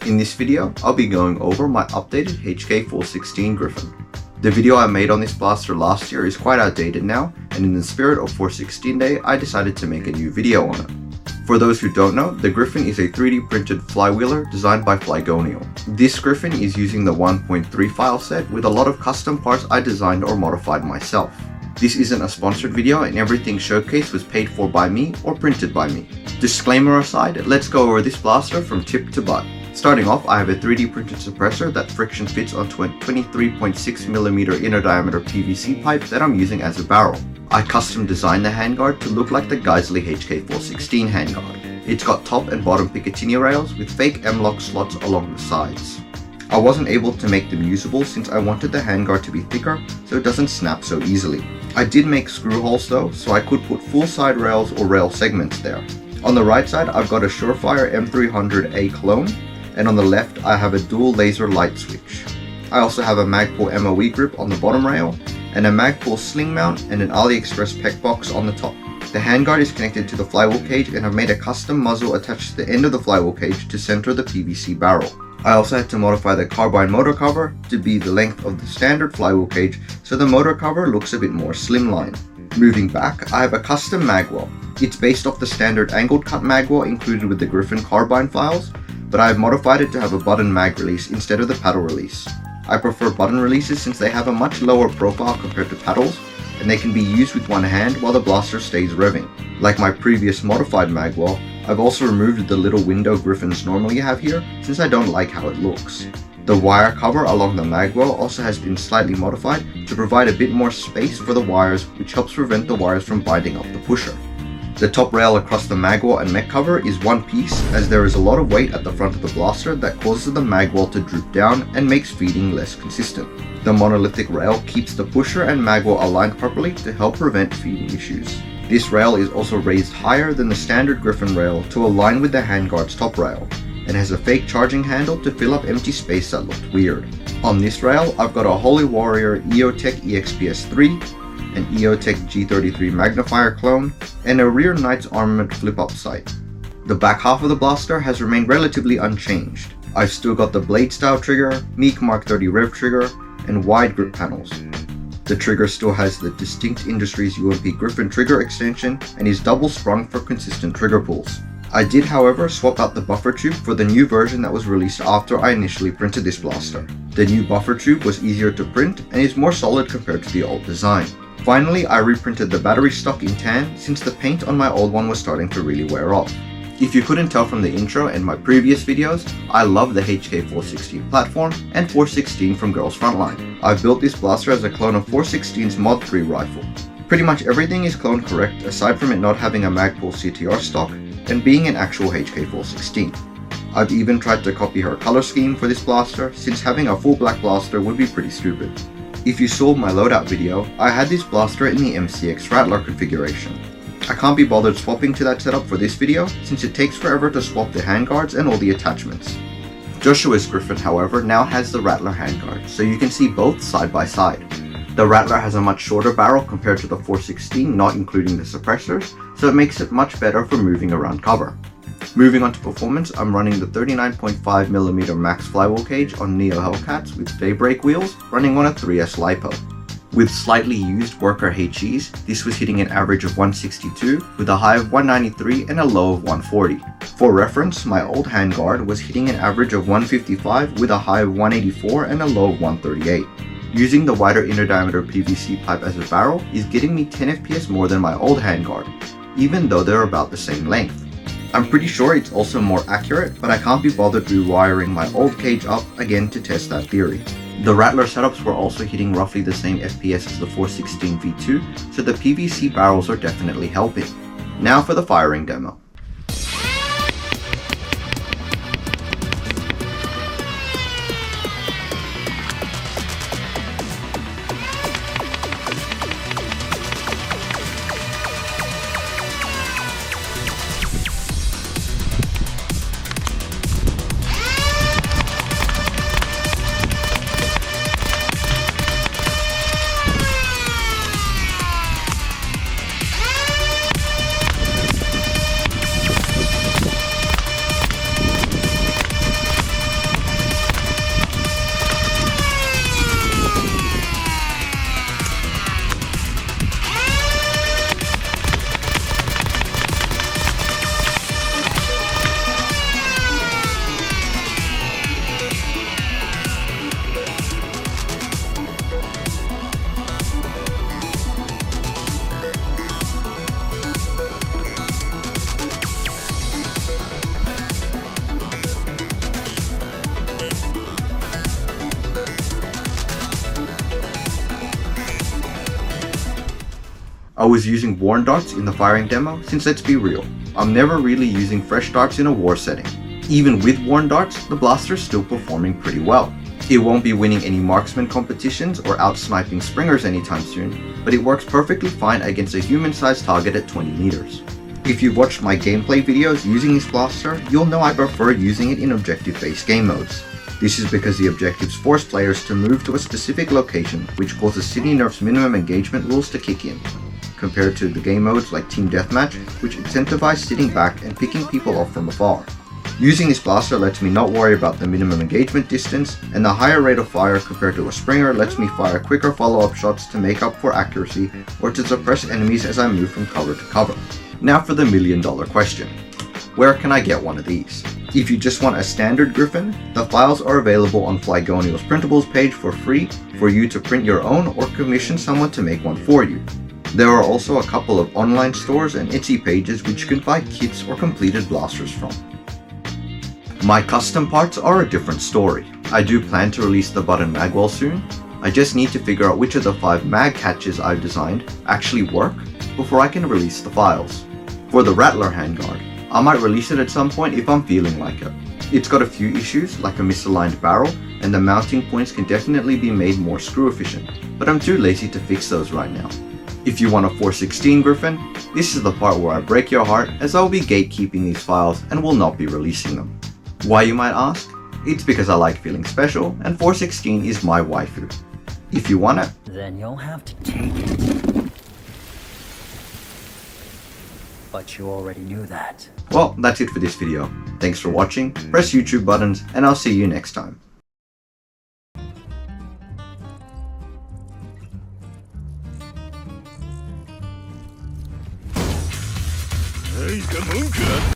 In this video, I'll be going over my updated HK416 Gryphon. The video I made on this blaster last year is quite outdated now, and in the spirit of 416 Day, I decided to make a new video on it. For those who don't know, the Gryphon is a 3D printed flywheeler designed by Flygonial. This Gryphon is using the 1.3 file set with a lot of custom parts I designed or modified myself. This isn't a sponsored video and everything showcased was paid for by me or printed by me. Disclaimer aside, let's go over this blaster from tip to butt. Starting off, I have a 3D printed suppressor that friction fits onto a 23.6mm inner diameter PVC pipe that I'm using as a barrel. I custom designed the handguard to look like the Geisley HK416 handguard. It's got top and bottom Picatinny rails with fake M-lock slots along the sides. I wasn't able to make them usable since I wanted the handguard to be thicker so it doesn't snap so easily. I did make screw holes though, so I could put full side rails or rail segments there. On the right side, I've got a Surefire M300A clone, and on the left I have a dual laser light switch. I also have a Magpul MOE grip on the bottom rail, and a Magpul sling mount and an AliExpress PEC box on the top. The handguard is connected to the flywheel cage, and I've made a custom muzzle attached to the end of the flywheel cage to center the PVC barrel. I also had to modify the carbine motor cover to be the length of the standard flywheel cage so the motor cover looks a bit more slimline. Moving back, I have a custom magwell. It's based off the standard angled cut magwell included with the Gryphon carbine files, but I have modified it to have a button mag release instead of the paddle release. I prefer button releases since they have a much lower profile compared to paddles, and they can be used with one hand while the blaster stays revving. Like my previous modified magwell, I've also removed the little window Gryphons normally have here since I don't like how it looks. The wire cover along the magwell also has been slightly modified to provide a bit more space for the wires, which helps prevent the wires from binding up the pusher. The top rail across the magwell and mech cover is one piece, as there is a lot of weight at the front of the blaster that causes the magwell to droop down and makes feeding less consistent. The monolithic rail keeps the pusher and magwell aligned properly to help prevent feeding issues. This rail is also raised higher than the standard Gryphon rail to align with the handguard's top rail, and has a fake charging handle to fill up empty space that looked weird. On this rail, I've got a Holy Warrior EOTech EXPS3, an EOTech G33 magnifier clone, and a rear Knight's Armament flip-up sight. The back half of the blaster has remained relatively unchanged. I've still got the blade style trigger, Meek Mark 30 rev trigger, and wide grip panels. The trigger still has the Distinct Industries UMP Gryphon trigger extension and is double sprung for consistent trigger pulls. I did however swap out the buffer tube for the new version that was released after I initially printed this blaster. The new buffer tube was easier to print and is more solid compared to the old design. Finally, I reprinted the battery stock in tan since the paint on my old one was starting to really wear off. If you couldn't tell from the intro and my previous videos, I love the HK416 platform and 416 from Girls Frontline. I've built this blaster as a clone of 416's Mod 3 rifle. Pretty much everything is clone correct aside from it not having a Magpul CTR stock and being an actual HK416. I've even tried to copy her color scheme for this blaster since having a full black blaster would be pretty stupid. If you saw my loadout video, I had this blaster in the MCX Rattler configuration. I can't be bothered swapping to that setup for this video since it takes forever to swap the handguards and all the attachments. Joshua's Gryphon, however, now has the Rattler handguard, so you can see both side by side. The Rattler has a much shorter barrel compared to the 416, not including the suppressors, so it makes it much better for moving around cover. Moving on to performance, I'm running the 39.5mm max flywheel cage on Neo Hellcats with Daybreak wheels running on a 3S LiPo. With slightly used worker HEs, this was hitting an average of 162 with a high of 193 and a low of 140. For reference, my old handguard was hitting an average of 155 with a high of 184 and a low of 138. Using the wider inner diameter PVC pipe as a barrel is getting me 10 FPS more than my old handguard, even though they're about the same length. I'm pretty sure it's also more accurate, but I can't be bothered rewiring my old cage up again to test that theory. The Rattler setups were also hitting roughly the same FPS as the 416 V2, so the PVC barrels are definitely helping. Now for the firing demo. I was using worn darts in the firing demo since, let's be real, I'm never really using fresh darts in a war setting. Even with worn darts, the blaster is still performing pretty well. It won't be winning any marksman competitions or out-sniping springers anytime soon, but it works perfectly fine against a human-sized target at 20 meters. If you've watched my gameplay videos using this blaster, you'll know I prefer using it in objective-based game modes. This is because the objectives force players to move to a specific location, which causes City Nerf's minimum engagement rules to kick in, compared to the game modes like Team Deathmatch, which incentivize sitting back and picking people off from afar. Using this blaster lets me not worry about the minimum engagement distance, and the higher rate of fire compared to a Springer lets me fire quicker follow-up shots to make up for accuracy or to suppress enemies as I move from cover to cover. Now for the million-dollar question. Where can I get one of these? If you just want a standard Gryphon, the files are available on Flygonio's printables page for free for you to print your own or commission someone to make one for you. There are also a couple of online stores and Etsy pages which you can buy kits or completed blasters from. My custom parts are a different story. I do plan to release the button magwell soon. I just need to figure out which of the 5 mag catches I've designed actually work before I can release the files. For the Rattler handguard, I might release it at some point if I'm feeling like it. It's got a few issues like a misaligned barrel, and the mounting points can definitely be made more screw efficient, but I'm too lazy to fix those right now. If you want a 416 Gryphon, this is the part where I break your heart, as I will be gatekeeping these files and will not be releasing them. Why, you might ask? It's because I like feeling special, and 416 is my waifu. If you want it, then you'll have to take it. But you already knew that. well, that's it for this video. Thanks for watching, press YouTube buttons, and I'll see you next time. Hey, come on, cut.